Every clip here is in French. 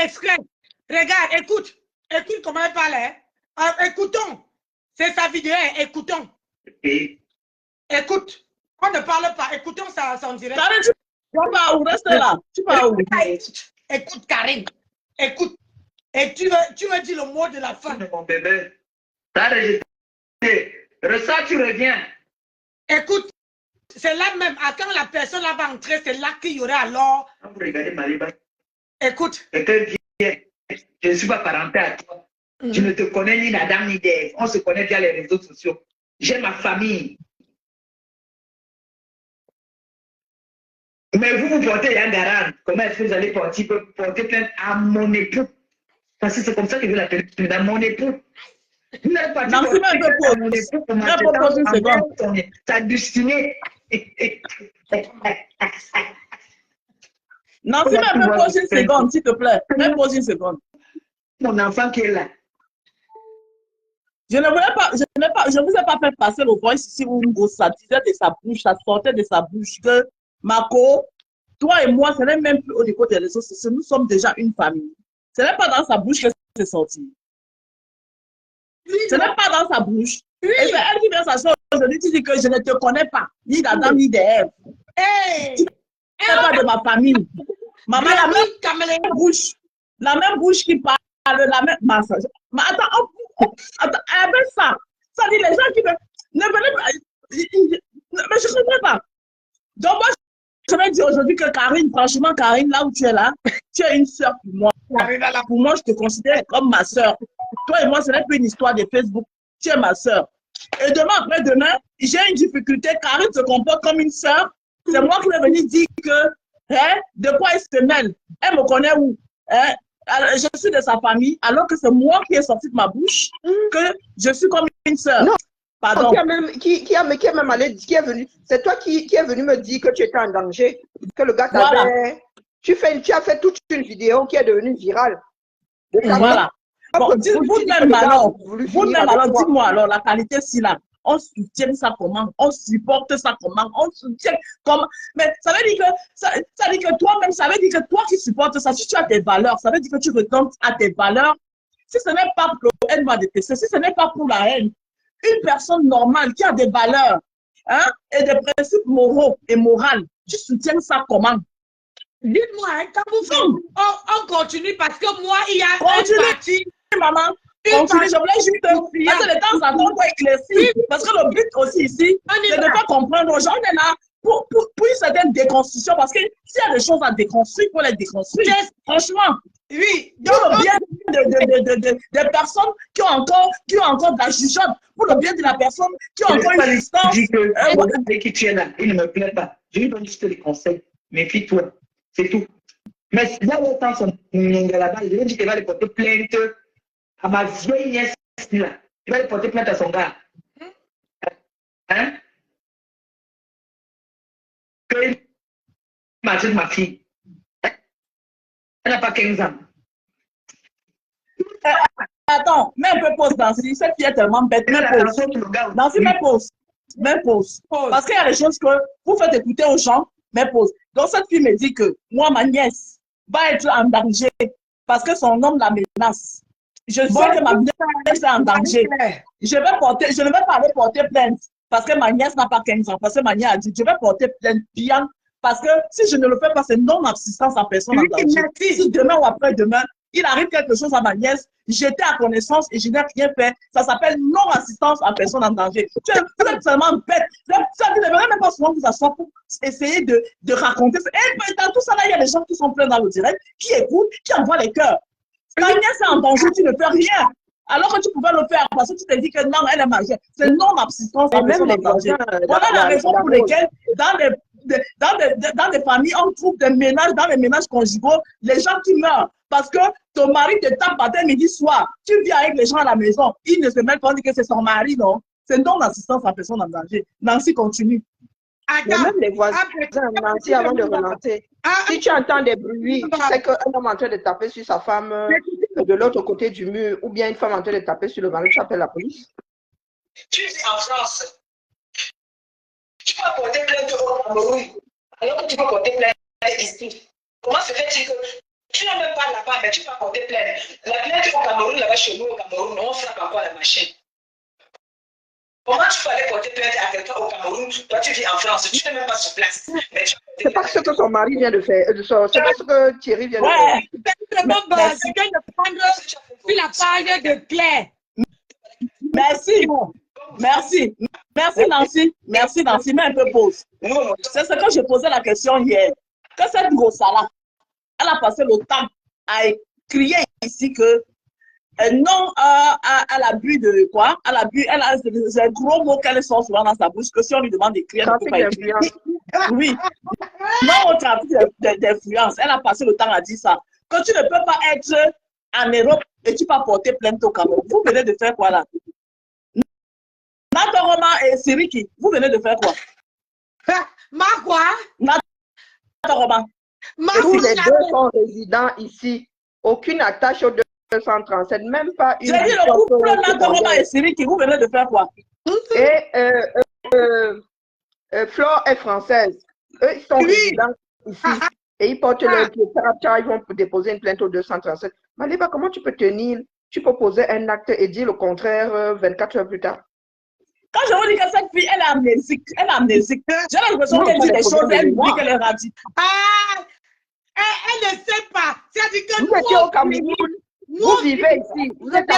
l'extrait. Regarde, écoute. Écoute comment elle parle. Hein? Écoutons. C'est sa vidéo, écoutons. Écoute. On ne parle pas. Écoutons ça en direct. Karine, tu vas pas où? Reste là. Tu vas où? Écoute, Karine. Écoute. Et tu me dis le mot de la fin. Mon bébé. T'as rejeté. Ressort, tu reviens. Écoute. C'est là même. Quand la personne là va entrer, c'est là qu'il y aurait alors. Quand vous regardez Mariba. Écoute. Quelqu'un vient. Je ne suis pas parenté à toi. Je ne te connais ni d'Adam ni d'Ève. On se connaît via les réseaux sociaux. J'ai ma famille. Mais vous portez un garant. Comment est-ce que vous allez porter plainte à mon époux? Parce que c'est comme ça que je l'appelle, à mon époux. Vous n'avez pas dit à mon époux pour m'acheter ta destinée. Nancy, même pose une seconde, s'il te plaît. Même pose une seconde. Mon enfant qui est là. Je ne vous ai pas fait passer le voice ici où ça disait de sa bouche, ça sortait de sa bouche que Marco, toi et moi, ce n'est même plus au niveau des réseaux sociaux, nous sommes déjà une famille. Ce n'est pas dans sa bouche que c'est sorti. Ce n'est pas dans sa bouche. Oui. Et c'est elle qui vient s'asseoir aujourd'hui, tu dis que je ne te connais pas, ni d'Adam, ni d'Ève. Hey. Tu ne sais pas de ma famille. Maman, la même bouche qui parle, la même massage. Mais attends, avec ça dit les gens qui ne veulent pas. Mais je ne comprends pas. Donc, moi, je vais dire aujourd'hui que Karine, franchement, Karine, là où tu es là, tu es une soeur pour moi. Pour moi, je te considère comme ma soeur. Toi et moi, ce n'est plus une histoire de Facebook. Tu es ma soeur. Et demain, après-demain, j'ai une difficulté. Karine se comporte comme une soeur. C'est moi qui vais venir dire que, de quoi elle se mêle. Elle me connaît où? Alors, je suis de sa famille, alors que c'est moi qui ai sorti de ma bouche que je suis comme une soeur. Non. Pardon. Qui est même allé, qui est venu, c'est toi qui est venu me dire que tu étais en danger, que le gars t'avait, voilà. Tu as fait toute une vidéo qui est devenue virale. Voilà. Bon, vous-même alors, dis-moi alors, la qualité si là, on soutient ça comment? On supporte ça comment? On soutient comment? Mais ça veut dire que toi-même, ça veut dire que toi qui supportes ça, si tu as tes valeurs, ça veut dire que tu retournes à tes valeurs. Si ce n'est pas pour la haine, va détester, si ce n'est pas pour la haine, une personne normale qui a des valeurs et des principes moraux et moraux, tu soutiens ça comment? Dites-moi, quand vous on continue parce que moi, il y a continue, un parti. Maman, continue, je voulais juste parce que de temps en temps, on doit éclaircir. Parce que le but aussi ici, c'est de ne pas comprendre aux gens. On est là pour une certaine déconstruction. Parce que s'il y a des choses à déconstruire, il faut les déconstruire. Franchement. Oui, pour le bien des personnes qui ont encore de la jugeote, pour le bien de la personne qui a encore une existence. Qui tu es là, il ne me plaît pas. Je lui donne juste les conseils. Méfie-toi. C'est tout. Mais si là, autant son là-bas, je lui dis qu'il va aller porter plainte à ma vieille nièce là. Il va aller porter plainte à son gars. Hein? Que ma fille. Elle n'a pas 15 ans. Attends, mets un peu pause Nancy. Cette fille est tellement bête. Mets pause. Nancy, mets pause. Mets pause. Parce qu'il y a des choses que vous faites écouter aux gens, mets pause. Donc cette fille me dit que moi, ma nièce, va être en danger parce que son homme la menace. Je sais que ma nièce est en danger. Je ne vais pas aller porter plainte parce que ma nièce n'a pas 15 ans. Parce que ma nièce a dit, je vais porter plainte bien. Parce que si je ne le fais pas, c'est non-assistance à personne en danger. Si demain ou après-demain, il arrive quelque chose à ma nièce, j'étais à connaissance et je n'ai rien fait. Ça s'appelle non-assistance à personne en danger. Vous êtes seulement bête. Ça ne devrait même pas souvent vous asseoir pour essayer de raconter. Et dans tout ça, là, il y a des gens qui sont pleins dans le direct, qui écoutent, qui envoient les cœurs. Ta nièce est en danger, tu ne fais rien. Alors que tu pouvais le faire parce que tu t'es dit que non, elle est majeure. C'est non-assistance à personne en danger. Voilà la raison pour laquelle dans des familles, on trouve des ménages, dans les ménages conjugaux, les gens qui meurent. Parce que ton mari te tape matin, midi, soir. Tu viens avec les gens à la maison. Il ne se met pas dit que c'est son mari, non. C'est non-assistance à personne en danger. Nancy, continue. Même les voisins, Nancy, avant de relancer. Si tu entends des bruits, tu sais qu'un homme en train de taper sur sa femme de l'autre côté du mur, ou bien une femme en train de taper sur le mari, tu appelles la police. Tu vis en France. Tu vas porter plainte au Cameroun. Alors que tu vas porter plainte ici. Comment se fait-il que Tu n'as même pas là-bas, mais tu vas porter plainte. La plainte au Cameroun, là-bas chez nous, au Cameroun, on frappe encore la machine. Comment tu peux aller porter plainte à quelqu'un au Cameroun? Toi, tu vis en France, tu n'es même pas sur place. C'est pas ce que son mari vient de faire. C'est pas ce que Thierry vient de faire. C'est vraiment tu viens de prendre sur la page de Claire. Merci. Merci. Merci, Nancy. Merci, Nancy. Mais un peu pause. C'est ce que je posais la question hier. Que cette grosse-là, elle a passé le temps à crier ici que non, elle a bu de quoi? Elle a bu, elle a des gros mots qu'elle sort souvent dans sa bouche, que si on lui demande d'écrire, elle ne peut pas écrire. Oui. Non au trafic d'influence. Elle a passé le temps à dire ça. Que tu ne peux pas être en Europe et tu vas porter plainte au Cameroun. Vous venez de faire quoi là? Natoroma et Siriki, vous venez de faire quoi? Ma quoi? Natoroma. Tous les deux sont résidents ici. Aucune attache aux 237, même pas une. J'ai dit le couple Natoroma et Siriki, vous venez de faire quoi? Et Flore est française. Eux, ils sont résidents ici. Et ils portent leur pied. Ils vont déposer une plainte au 237. Maliba, comment tu peux tenir? Tu peux poser un acte et dire le contraire 24 heures plus tard. Quand je vous dis que cette fille, elle est amnésique. Elle est amnésique. J'ai l'impression qu'elle dit des choses, elle oublie qu'elle est radie. Ah! Elle ne sait pas. C'est-à-dire que vous étiez au Cameroun. Vous vivez ici. Vous êtes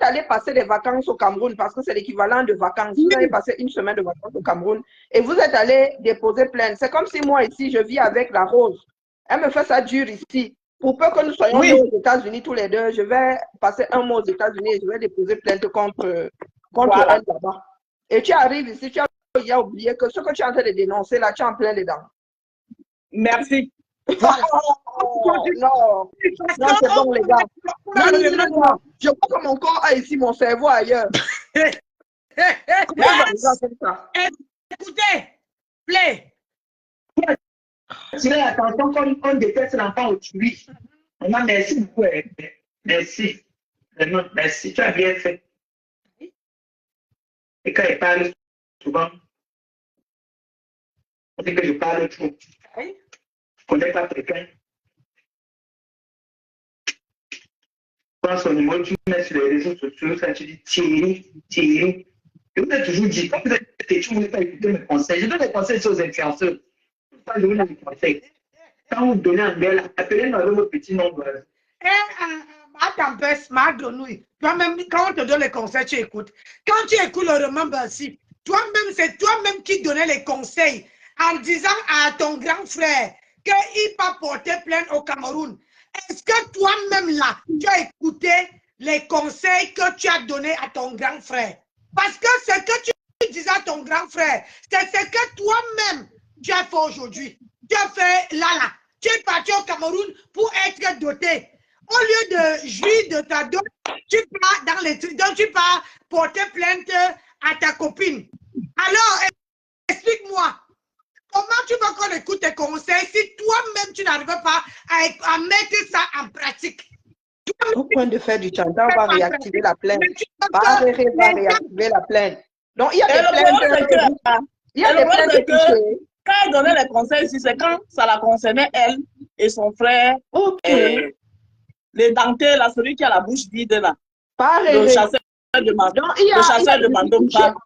allé passer des vacances au Cameroun parce que c'est l'équivalent de vacances. Vous avez passé une semaine de vacances au Cameroun et vous êtes allé déposer plainte. C'est comme si moi ici, je vis avec la Rose. Elle me fait ça dur ici. Pour peu que nous soyons aux États-Unis tous les deux, je vais passer un mois aux États-Unis et je vais déposer plainte contre elle là-bas. Et tu arrives ici, tu as oublié que ce que tu es en train de dénoncer là, tu es en plein dedans. Merci. Non, c'est bon les gars. Non. Je crois que mon corps a ici mon cerveau ailleurs. Écoutez, play. Tu as attention quand on déteste l'enfant autrui. Maman, merci beaucoup. Merci. Vraiment, merci. Tu as bien fait. Et quand il parle souvent, on dit que je parle trop. Je ne connais pas quelqu'un. Prends son numéro, tu mets sur les réseaux sociaux, ça tu dis Thierry. Je vous ai toujours dit, quand vous êtes têtu, vous ne voulez pas écouter mes conseils. Je donne des conseils sur les influenceurs. Pas donner des conseils. Quand vous donnez un bel, appelez-moi avec votre petit nom. Attends, toi-même, quand on te donne les conseils, tu écoutes. Quand tu écoutes le Remember Si, toi-même, c'est toi-même qui donnais les conseils en disant à ton grand frère qu'il va porter plainte au Cameroun. Est-ce que toi-même là, tu as écouté les conseils que tu as donnés à ton grand frère? Parce que ce que tu disais à ton grand frère, c'est ce que toi-même tu as fait aujourd'hui. Tu as fait là. Tu es parti au Cameroun pour être doté. Au lieu de jouir de ta dot, tu pars dans les trucs, donc tu pars porter plainte à ta copine. Alors, explique-moi, comment tu veux qu'on écoute tes conseils si toi-même tu n'arrives pas à mettre ça en pratique? Au point de faire du chantage, on va réactiver la plainte. Va réactiver la plainte. Donc, il y a des plaintes. Il y a des plaintes que quand elle donnait les conseils, c'est quand ça la concernait, elle et son frère. Ok. Les dentelles, là, celui qui a la bouche vide, là. Le chasseur de Mandom. Donc, il y a en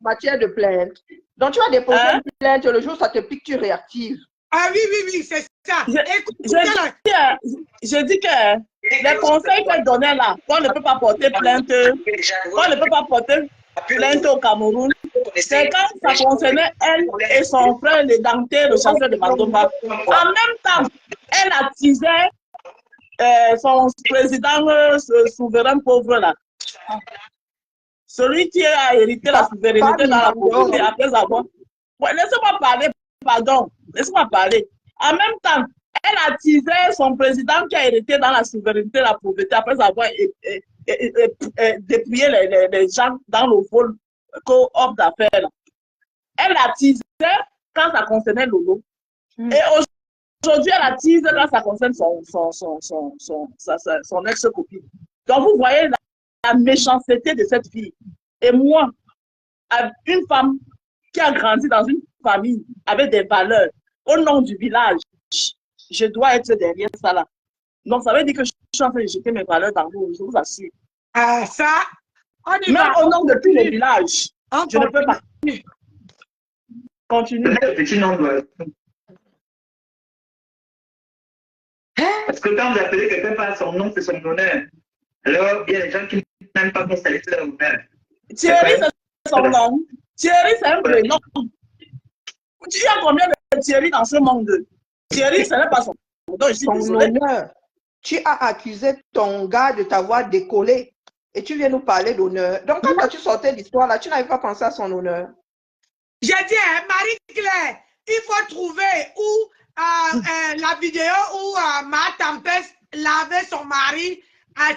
matière de plainte. Donc, tu vas déposer une plainte, le jour où ça te pique, tu réactives. Ah oui, c'est ça. Je dis que les conseils qu'elle donnait là, qu'on ne peut pas porter plainte, au Cameroun, c'est quand ça concernait elle et son frère, les dentelles, le chasseur de Mandomba. En même temps, elle attisait son président, ce souverain pauvre là. Celui qui a hérité la souveraineté dans la pauvreté après avoir. Laissez-moi parler, pardon. Laissez-moi parler. En même temps, elle attisait son président qui a hérité dans la souveraineté la pauvreté après avoir dépouillé les gens dans le vol co-op d'affaires. Elle attisait quand ça concernait Lolo. Et aujourd'hui, elle attise quand ça concerne son ex-copine. Donc, vous voyez la méchanceté de cette fille. Et moi, une femme qui a grandi dans une famille avec des valeurs au nom du village, je dois être derrière ça là. Donc, ça veut dire que je suis en train de jeter mes valeurs dans l'eau, je vous assure. Ah, ça, on y Même va. au nom de tous les villages, je ne peux pas. Continue. Petit nom de... Parce que quand vous appelez quelqu'un par son nom, c'est son honneur. Alors, il y a des gens qui n'aiment pas qu'on salue leur honneur. Thierry, c'est son nom. Thierry, c'est un prénom. Il y a combien de Thierry dans ce monde? Thierry, ce n'est pas son nom. Je suis désolé. Honneur. Tu as accusé ton gars de t'avoir décollé et tu viens nous parler d'honneur. Donc, quand tu sortais l'histoire là, tu n'avais pas pensé à son honneur. J'ai dit, Marie-Claire, il faut trouver où la vidéo où Ma Tempest lavait son mari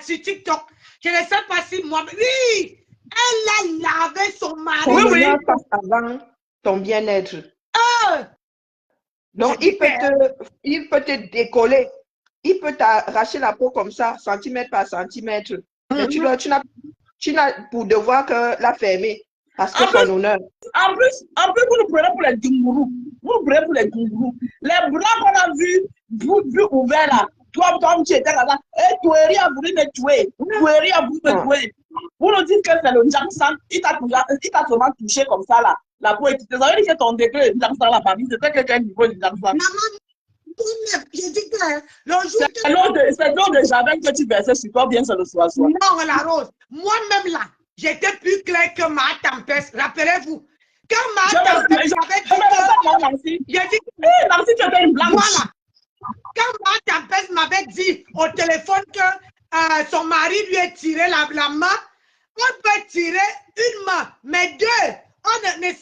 sur TikTok. Je ne sais pas si moi... Oui, elle a lavé son mari. Ton honneur passe avant ton bien-être. Donc, il peut te décoller. Il peut t'arracher la peau comme ça, centimètre par centimètre. Mais tu n'as pour devoir que la fermer. Parce que son honneur. En plus, vous nous prenez pour les Djungourous. Vous nous prenez pour les Djungourous. Les bras qu'on a vus ouverts là. Toi, tu étais là. Et Toueri a voulu me tuer. Toueri a voulu me tuer. Vous nous dites que c'est le Jackson. Il t'a seulement touché comme ça là. La peau est... Vous avez dit que ton degré de Jackson, la famille, c'était quelqu'un niveau de Jackson. J'ai dit que le jour c'est l'eau de Javel que tu versais sur toi, bien c'est le soir. Non, la rose. Moi-même là, j'étais plus clair que Ma Tempest. Rappelez-vous. Quand Ma Tempest avait dit que... J'ai dit que... Nancy, tu étais une blanche. Voilà. Quand Ma Tempest m'avait dit au téléphone que son mari lui a tiré la main, on peut tirer une main, mais deux. On était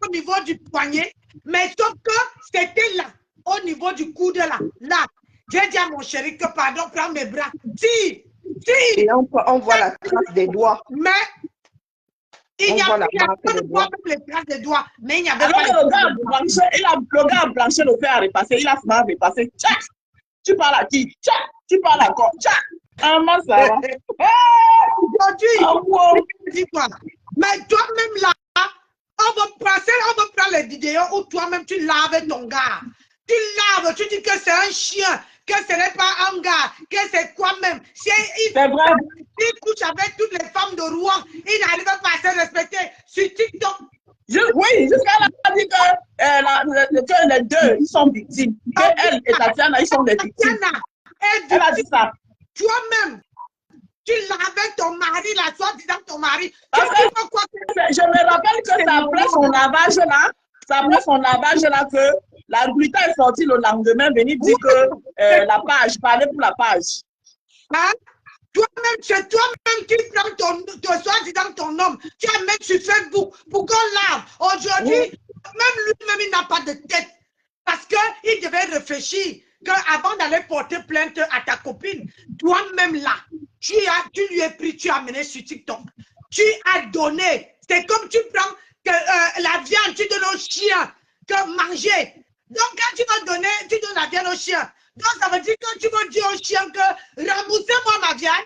au niveau du poignet, mais sauf que c'était là, au niveau du coude là. Là. J'ai dit à mon chéri que pardon, prends mes bras. Si. Et on voit la trace des doigts. Mais il n'y a pas de les traces des doigts. Mais il n'y avait pas le gars a blanchi le fer à repasser. Il a souvent repassé. Tchac! Tu parles à qui? Tchac! Tu parles à quoi? Tchac! Comment ça va? Aujourd'hui, dis-toi. Mais toi-même là, on va prendre les vidéos où toi-même tu laves ton gars. Tu laves, tu dis que c'est un chien, que ce n'est pas un gars, que c'est quoi même. C'est vrai. Il couche avec toutes les femmes de Rouen, il n'arrive pas à se respecter sur TikTok. Oui, jusqu'à là, elle a dit que les deux, ils sont victimes. Que elle et Tatiana, ils sont des victimes. Elle a dit ça. Toi-même, tu lavais ton mari, la soie disant ton mari. Je me rappelle que c'est après son lavage là, que la Brita est sortie le lendemain, venir dire que la page, parler pour la page. Hein? Toi-même, c'est toi-même qui prends ton soi-disant ton homme, tu as mis sur Facebook pour qu'on lave. Aujourd'hui, même lui-même, il n'a pas de tête. Parce qu'il devait réfléchir qu'avant d'aller porter plainte à ta copine, toi-même là, tu lui as pris, tu as amené sur TikTok. Tu as donné. C'est comme tu prends la viande, tu donnes au chien que manger. Donc, quand tu vas donner, tu donnes la viande au chien. Donc, ça veut dire que tu vas dire au chien que remboursez-moi ma viande.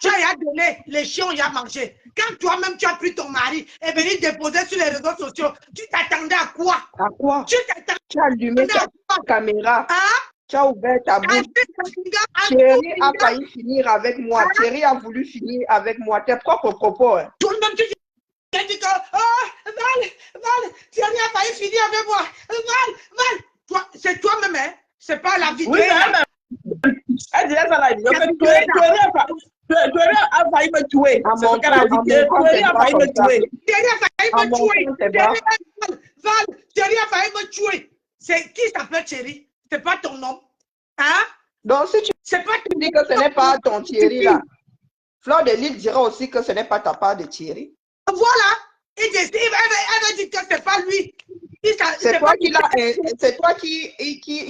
Tu as donné, les chiens ont mangé. Quand toi-même tu as pris ton mari et venu déposer sur les réseaux sociaux, tu t'attendais à quoi? À quoi? Tu as allumé ta caméra. Hein? Tu as ouvert ta bouche. Thierry a failli finir avec moi. Thierry a voulu finir avec moi. Tes propres propos. Hein. Toi-même, tu as dit que Val, Thierry a failli finir avec moi. Val, c'est toi-même, hein? C'est pas la vidéo. Oui, elle dirait ça là. Thierry a failli me tuer. C'est ce qu'elle a dit. Thierry a failli me tuer. Thierry a failli me tuer. Val, Thierry a failli me tuer. C'est qui s'appelle Thierry? C'est pas ton nom. Hein? Donc, si tu dis que ce n'est pas ton Thierry là, Fleur de Lille dira aussi que ce n'est pas ta part de Thierry. Voilà. Elle va dire que ce n'est pas lui. C'est toi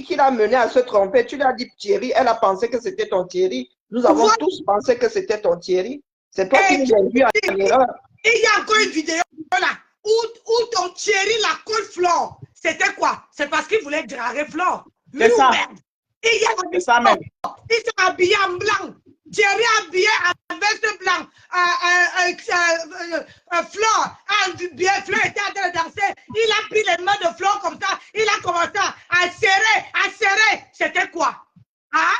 qui l'a mené à se tromper. Tu lui as dit Thierry, elle a pensé que c'était ton Thierry. Nous avons tous pensé que c'était ton Thierry. C'est toi qui nous as vu en erreur. Il y a encore une vidéo là où ton Thierry la colle Flore. C'était quoi? C'est parce qu'il voulait draguer Flore. C'est ça. Il s'est habillé en blanc. Thierry habillé veste blanche, Flore était en train de danser. Il a pris les mains de Flore comme ça. Il a commencé à serrer. C'était quoi? Hein?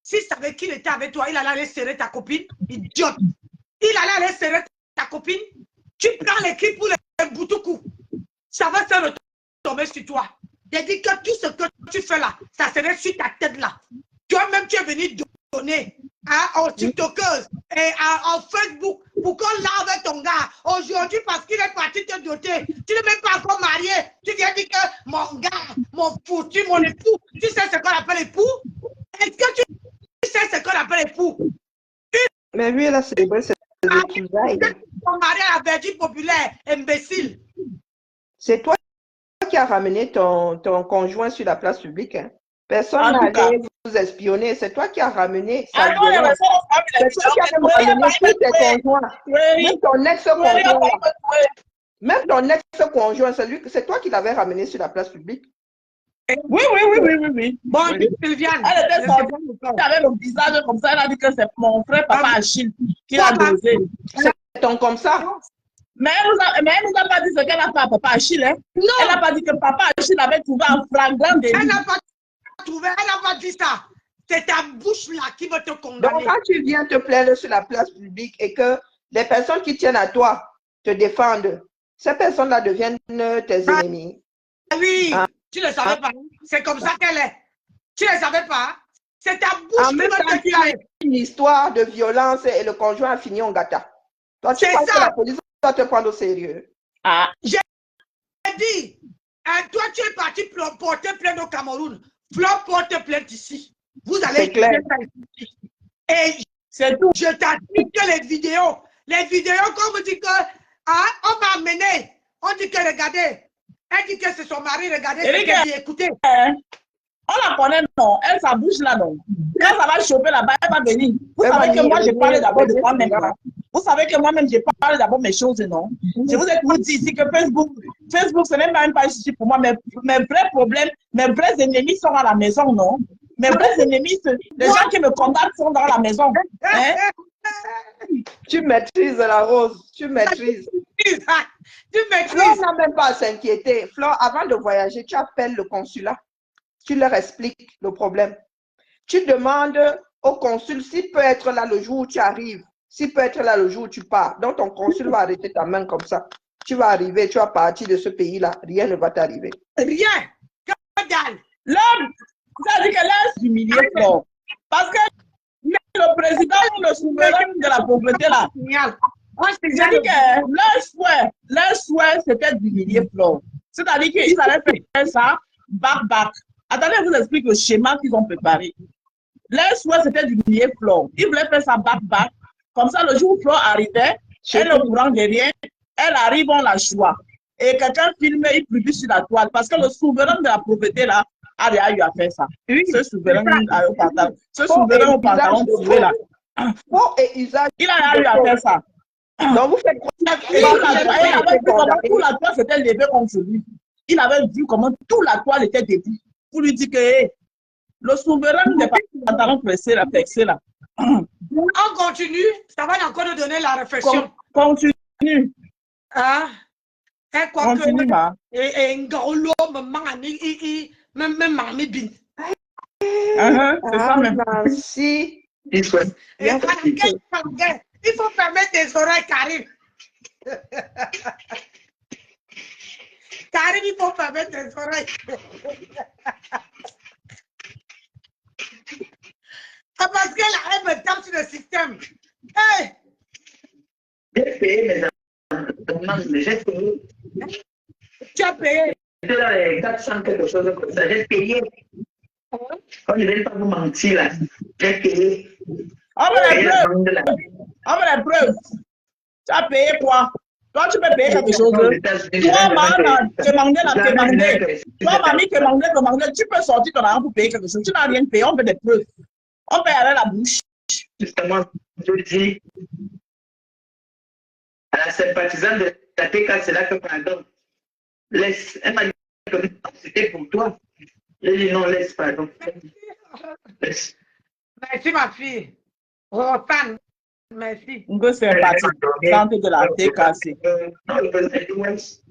S'il savait qu'il était avec toi, il allait aller serrer ta copine. Idiote. Il allait aller serrer ta copine. Tu prends les clips pour les boutoukou. Ça va se retomber sur toi. J'ai dit que tout ce que tu fais là, ça serait sur ta tête là. Toi-même, tu es venu donner aux TikTokers et en Facebook pour qu'on lave ton gars. Aujourd'hui, parce qu'il est parti te doter, tu n'es même pas encore marié. Tu viens dire que mon gars, mon foutu, mon époux, tu sais ce qu'on appelle époux? Est-ce que tu sais ce qu'on appelle époux? Mais lui, il a célébré ses retrouvailles. Ton mari à la Virgin populaire, imbécile. C'est toi qui as ramené ton conjoint sur la place publique. Hein. Personne n'a allé vous espionner. C'est toi qui as ramené sa violence. C'est toi qui as ramené tous tes conjoints. Même ton ex-conjoint. Même ton ex-conjoint, c'est toi qui l'avais ramené sur la place publique. Oui. Bon, Sylviane. Elle était sortie avec le visage comme ça. Elle a dit que c'est mon frère, papa Achille, qui l'a dosé. C'est ton comme ça. Mais elle nous a pas dit ce qu'elle a fait à papa Achille. Hein? Non. Elle n'a pas dit que papa Achille avait trouvé un flagrant délit. Elle n'a pas trouvé, elle n'a pas dit ça. C'est ta bouche là qui va te condamner. Donc, quand tu viens te plaindre sur la place publique et que les personnes qui tiennent à toi te défendent, ces personnes-là deviennent tes ennemis. Oui, tu ne le savais pas. C'est comme ça qu'elle est. Tu ne le savais pas. C'est ta bouche en même temps, tu as une histoire de violence et le conjoint a fini en gâta. Toi, tu penses que la police va te prendre au sérieux. J'ai dit, toi, tu es parti porter plainte au Cameroun. Flo porte plainte ici. Vous allez clair. Et c'est tout. Je t'assure que les vidéos, comme on dit que on m'a amené, on dit que regardez, elle dit que c'est son mari, regardez ce qu'elle dit, écoutez. On la connaît, non. Elle, sa bouche là, non. Quand ça va choper là-bas, elle va venir. Vous savez que moi, j'ai parlé d'abord de moi-même. Vous savez que moi-même, j'ai parlé d'abord mes choses, non. Je vous ai dit ici que Facebook, ce n'est même pas ici pour moi. Mes vrais problèmes, mes vrais ennemis sont à la maison, non. Mes vrais ennemis, les gens qui me condamnent sont dans la maison. Hein? Tu maîtrises la rose, tu maîtrises. Flore n'a même pas à s'inquiéter. Flore, avant de voyager, tu appelles le consulat. Tu leur expliques le problème. Tu demandes au consul s'il peut être là le jour où tu arrives, s'il peut être là le jour où tu pars. Donc, ton consul va arrêter ta main comme ça. Tu vas arriver, tu vas partir de ce pays-là. Rien ne va t'arriver. Rien. Que dalle. L'homme, ça veut dire que là, c'est humilié, Flore. Parce que le président ou le souverain de la pauvreté, là, j'ai dit que leur souhait, c'était d'humilier Flore. C'est-à-dire qu'ils allaient faire ça, back. Attendez, je vous explique le schéma qu'ils ont préparé. Leur souhait, c'était d'humilier Flore. Ils voulaient faire ça back. Comme ça, le jour où Flore arrivait, elle est au courant de rien, elle arrive, on la choix. Et quelqu'un filme, il publie sur la toile. Parce que le souverain de la pauvreté, là, a eu à faire ça. Oui, ce souverain au pantalon trouvé, là. Il a eu à faire ça. Donc, vous faites tout la toile s'était levée contre lui. Il avait vu comment toute la toile était debout. Pour lui dire que le souverain n'est pas pantalon pressé, là, flexé, là. On continue, ça va encore nous donner la réflexion. Continue. Hein? Continue, ma. Et Ngolo, même Mami Bin. C'est ça même. Merci. Il faut fermer tes oreilles, Karim. Karim, il faut fermer tes oreilles. Parce qu'elle me tape sur le système. Hey! J'ai payé mes j'ai payé. Tu as payé? 400 quelque chose comme ça, j'ai payé. On ne vient pas vous mentir là. J'ai payé. On me la preuve. Tu as payé quoi? Toi, tu peux payer quelque chose. Toi, maman, tu demandé. Toi, mamie, tu demandé. Tu peux sortir ton argent pour payer quelque chose. Tu n'as rien payé, on veut des preuves. On paye avec la bouche. Justement, je dis à la sympathisante de la TK, c'est là que pardon. Laisse. Elle m'a dit que c'était pour toi. J'ai dit non, laisse, pardon. Laisse. Merci, ma fille. Oh, fan. Merci. Que c'est un parti de la TKC. Non, le président dit West.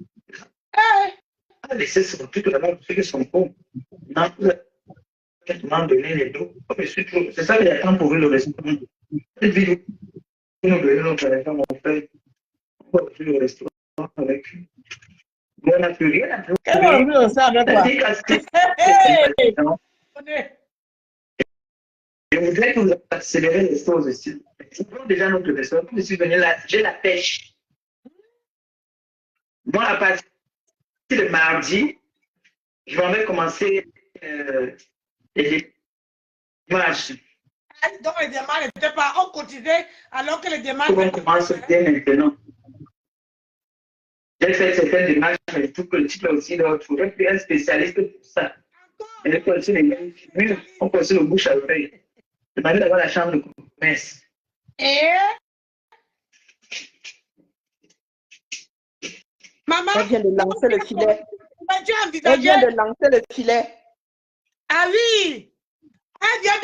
A laissé sur tout le monde ceux qui sont pauvres. Non, demande de donner les dos. C'est ça qu'il attend pour le restaurant. Cette vidéo, nous donnons notre téléphone, on fait. On va ouvrir le restaurant avec lui. Mais on n'a plus rien à faire. Qu'est-ce qu'on va ouvrir ça avec quoi? Je voudrais que vous accélérez les choses aussi. Nous déjà notre restaurant. Je suis venu là, j'ai la pêche. Moi, à partir de mardi, je vais commencer les démarches. Donc les démarches n'étaient pas en cotisé alors que les démarches. On commence bien maintenant. J'ai fait certaines démarches, mais il faut que le titre aussi doit trouver un spécialiste pour ça. Et on continue le bouche à oreille. Demandez d'avoir la chambre de commerce. Et maman, elle vient de lancer le filet. Elle vient de lancer le filet. Ah oui, elle vient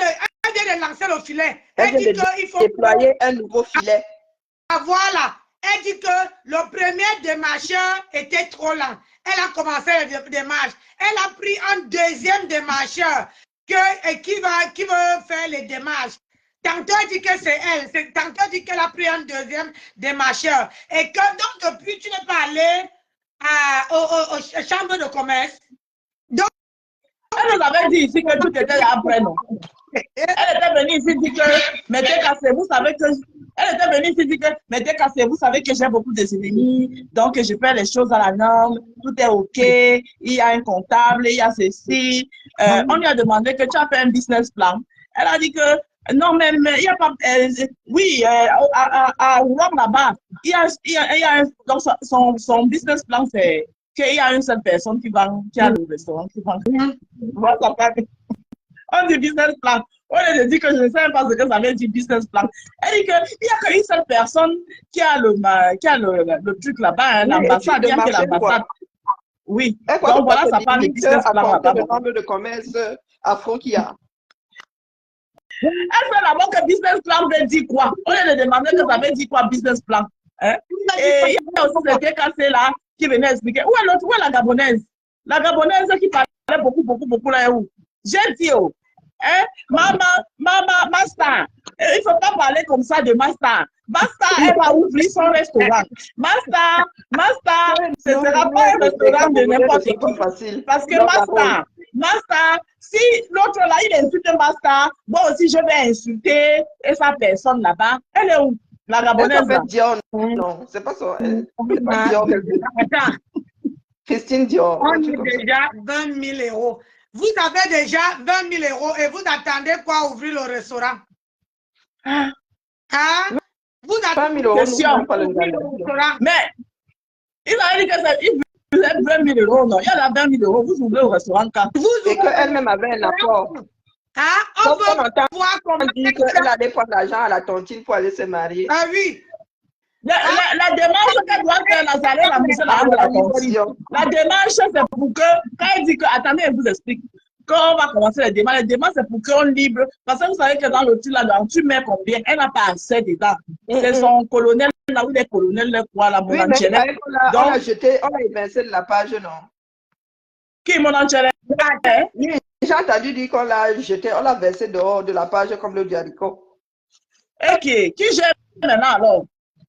de lancer le filet. Elle vient de déployer un nouveau filet. Ah, voilà. Elle dit que le premier démarcheur était trop lent. Elle a commencé le démarche. Elle a pris un deuxième démarcheur qui veut faire les démarches. Tantôt elle dit que c'est elle. Tantôt elle dit qu'elle a pris un deuxième démarcheur. Et que donc depuis tu n'es pas allé aux chambres de commerce. Donc, elle nous avait dit ici que tout était après, non? Elle était venue ici dire que mettez cassé, vous savez que. Elle était venue ici dire que mettez cassé, vous savez que j'ai beaucoup de ennemis, donc je fais les choses à la norme, tout est OK, il y a un comptable, il y a ceci. On lui a demandé que tu as fait un business plan. Elle a dit que non, mais il n'y a pas. Oui, à Oulam là-bas, il y a donc son business plan, c'est qu'il y a une seule personne qui a le restaurant, qui vend. On dit business plan. On lui dit que je ne sais pas ce que ça veut dire business plan. Elle dit qu'il n'y a qu'une seule personne qui a le truc là-bas, l'ambassade, bien que l'ambassade. Oui. Donc voilà, ça parle de business plan là-bas. Le nombre de commerce à Frontier. Elle fait d'abord que business plan veut dire quoi? On lui demandait que ça veut dire quoi business plan. Hein? Et il y a aussi ce cassé là qui venait expliquer. Où est l'autre? Où est la Gabonaise? La Gabonaise qui parlait beaucoup là où? J'ai dit, oh, hein? Maman, star. Il ne faut pas parler comme ça de Master. Master, elle va ouvrir son restaurant. Master, ce ne sera pas un restaurant de n'importe qui. Parce que Master, si l'autre là, il insulte Master, moi aussi je vais insulter et sa personne là-bas. Elle est où? La Gabonaise. Non, c'est pas ça. C'est pas Dior. Christine Dior. On a déjà 20 000 euros. Vous avez déjà 20 000 euros et vous attendez quoi ouvrir le restaurant? Hein? Vous attendez 20 000 euros. Mais il a dit que vous avez 20 000 euros, non? Il y a 20 000 euros, vous ouvrez au restaurant quand? Et qu'elle-même avait un apport. On peut voir comment dit qu'elle allait prendre l'argent à la tontine pour aller se marier. Ah oui. La démarche qu'elle doit faire, là, c'est aller rembourser l'argent de la tontine. La démarche, c'est pour que, quand elle dit que, attendez, je vous explique. Quand on va commencer les démarches c'est pour qu'on libre. Parce que vous savez que dans le titre, là, tu mets combien? Elle n'a pas assez dedans. C'est son colonel, là où il est colonel, là, quoi, la oui, mais on a jeté, on a évincé de la page, non? Qui, mon enchère? Oui, j'ai entendu dire qu'on l'a jeté, on l'a versé dehors de la page comme le diarico. Ok, qui gère maintenant alors?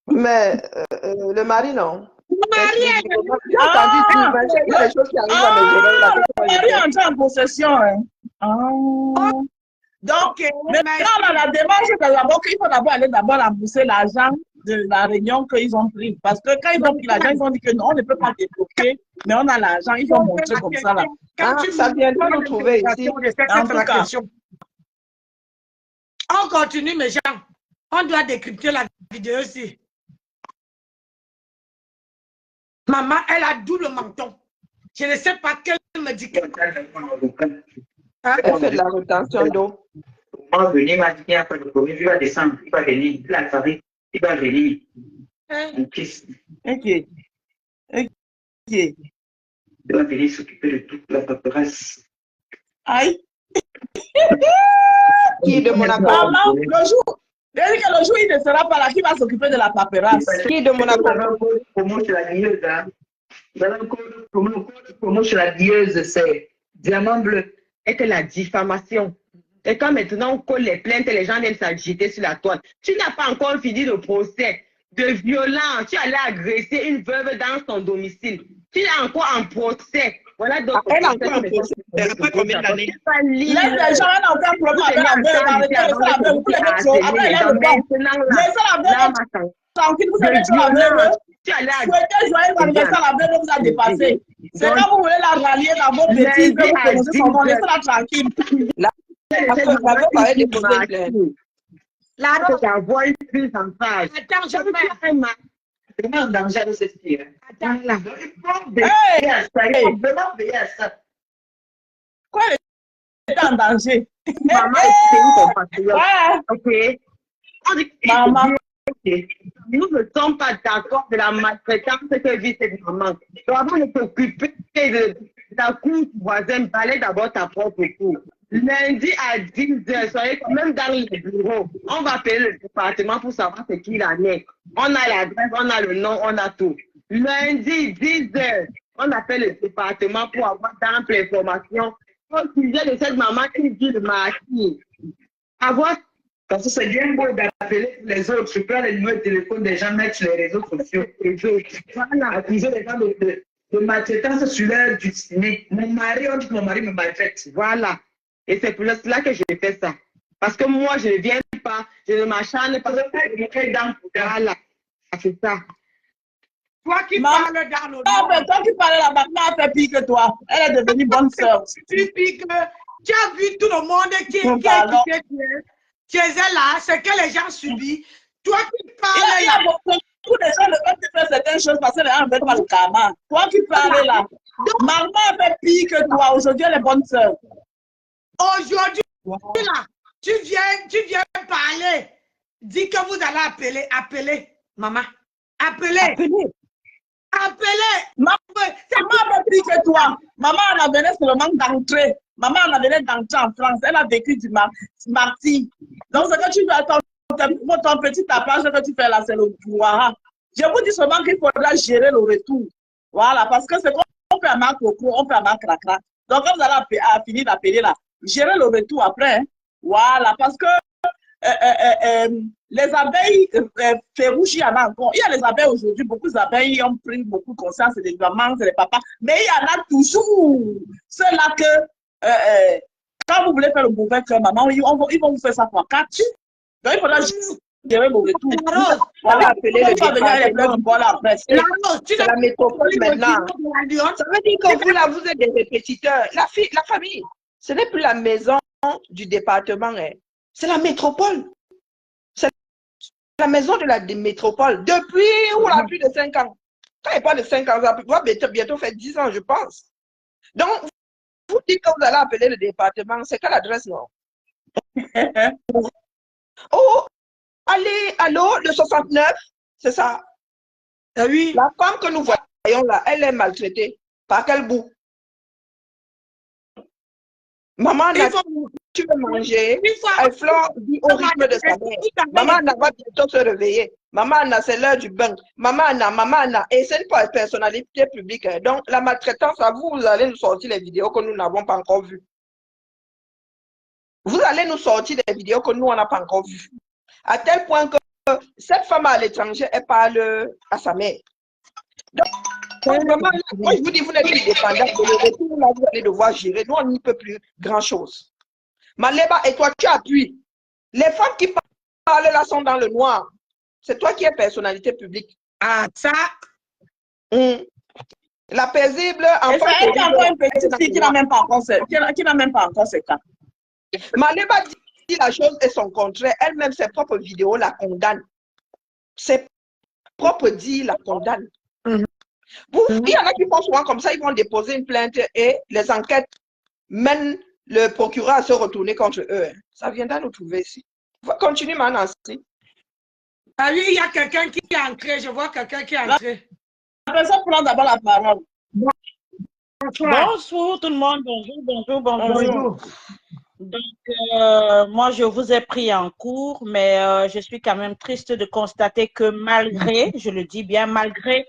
Mais le mari, non. Le mari, j'ai entendu dire, il y a des choses qui arrivent à mes oreilles. Le mari est entré en possession. Hein. Donc, maintenant, la démarche, c'est d'abord qu'il faut d'abord aller rembourser l'argent de la réunion qu'ils ont pris. Parce que quand ils ont pris l'argent, ils ont dit que non, on ne peut pas débloquer, mais on a l'argent, ils ont montré comme ça. Là. Ça viendra nous trouver ici. En tout cas. On continue, mes gens. On doit décrypter la vidéo aussi. Maman, elle a double menton. Je ne sais pas quel médicament. Elle fait de la rétention d'eau. On va venir, après le premier, il va descendre, il va venir, il a travaillé, il va venir. Ok. Il va venir s'occuper de toute la paperasse. Aïe. Qui est de mon appart? C'est-à-dire que le jour où il ne sera pas là, qui va s'occuper de la paperasse? Qui de mon Vous avez un code promo chez la dieuse, hein? Vous avez un code promo chez la dieuse, c'est diamant bleu. Et que la diffamation. Et quand maintenant on colle les plaintes, les gens viennent s'agiter sur la toile. Tu n'as pas encore fini le procès de violence. Tu allais agresser une veuve dans son domicile. Tu es encore en procès. Voilà donc. Elle a encore un procès. Après combien d'années? Les gens n'ont aucun problème avec la veuve. Arrêtez de faire la veuve. Vous les mettez trop. Après, il y a le banc. Laissez la veuve tranquille. Vous allez sur la veuve. Souhaitez joyeux anniversaire à la veuve vous a dépassé. C'est quand vous voulez la rallier dans vos bêtises, vous prononcez son nom. Laissez-la tranquille. La voix est plus en phase. Attends, je fais. Vraiment en danger de cette fille. Attends, là. Il faut vraiment veiller à ça. Quoi, elle est en danger? Maman est une compatriote. Ouais. Ok. Maman. Nous ne sommes pas d'accord de la maltraitance que vit cette maman. Donc avant de t'occuper de ta cour voisine, balai d'abord ta propre cour. Lundi à 10h, soyez quand même dans les bureaux. On va appeler le département pour savoir ce qu'il en est. On a l'adresse, on a le nom, on a tout. Lundi 10h, on appelle le département pour avoir d'ample information au sujet de cette maman qui dit le martyr. Avoir. Parce que c'est bien beau d'appeler les autres. Je prends les numéros de téléphone des gens, mettre sur les réseaux sociaux. Voilà, accuser les gens de maltraitance sur leur destinée. Mon mari, on dit que mon mari me maltraite. Voilà. Et c'est pour cela que je fais ça. Parce que moi, je ne viens pas, je ne m'acharne pas. Voilà. C'est ça. Toi qui parles dans le Non, toi qui parles là, maman a fait pire que toi. Elle est devenue bonne sœur. Tu piques. Tu as vu tout le monde qui est chez elle là, c'est que les gens subissent. Toi qui parles là. Il y a beaucoup de gens ne veulent pas faire certaines choses parce que les gens ne veulent pas le karma. Toi qui parles là, maman a fait pire que toi. Aujourd'hui, elle est bonne sœur. Aujourd'hui, là, tu viens parler. Dis que vous allez appeler, maman. Appelez. Maman a fait pire que toi. Maman en avait seulement d'entrer. Maman en avait d'entrer en France. Elle a vécu du martyr. Donc, ce que tu dois, ton petit tapage que tu fais là, c'est le pouvoir. Je vous dis seulement qu'il faudra gérer le retour. Voilà, parce que c'est comme on fait un marque au cours, on fait un marque cracra. Donc, quand vous allez finir d'appeler là, gérer le retour après. Hein. Voilà, parce que les abeilles férouches, il y en a encore. Il y a les abeilles aujourd'hui, beaucoup d'abeilles ont pris beaucoup de conscience, c'est des mamans, c'est des papas. Mais il y en a toujours ceux-là que, quand vous voulez faire le mauvais cœur, maman, ils vont vous faire ça pour 4. Donc il faudra gérer le retour. Voilà, appeler le département. C'est la métropole maintenant. Ça veut dire que vous, là, vous êtes des répétiteurs. La famille, ce n'est plus la maison du département, hein. C'est la métropole. C'est la maison de la métropole. Depuis, on a plus de 5 ans. Quand il n'y a pas de 5 ans, ça va bientôt faire 10 ans, je pense. Donc, vous dites que vous allez appeler le département, c'est quelle adresse, non? Oh, allô, le 69, c'est ça? Oui. La femme que nous voyons là, elle est maltraitée. Par quel bout? Maman, tu veux manger, elle fleure au rythme de sa mère. Maman va bientôt se réveiller. Maman, c'est l'heure du bain. Maman, et c'est une personnalité publique. Donc, la maltraitance, vous allez nous sortir les vidéos que nous n'avons pas encore vues. Vous allez nous sortir des vidéos que nous, on n'a pas encore vues. À tel point que cette femme à l'étranger, elle parle à sa mère. Donc, vraiment, moi, je vous dis, vous n'êtes plus dépendant. Vous allez devoir gérer. Nous, on n'y peut plus grand-chose. Maleba, et toi, tu appuies. Les femmes qui parlent là sont dans le noir. C'est toi qui es personnalité publique. Ah, ça. La paisible... Et ça, il y a encore une petite fille qui n'a même pas encore ce cas. Maleba dit la chose et son contraire. Elle-même, ses propres vidéos la condamnent. Ses propres dits la condamnent. Il y en a qui font souvent comme ça, ils vont déposer une plainte et les enquêtes mènent le procureur à se retourner contre eux. Ça viendra nous trouver ici. Continue, Nancy. Ah oui, il y a quelqu'un qui est entré. Je vois quelqu'un qui est entré. La personne prend d'abord la parole. Bonsoir tout le monde. Bonjour. Donc, moi, je vous ai pris en cours, mais je suis quand même triste de constater que malgré, je le dis bien, malgré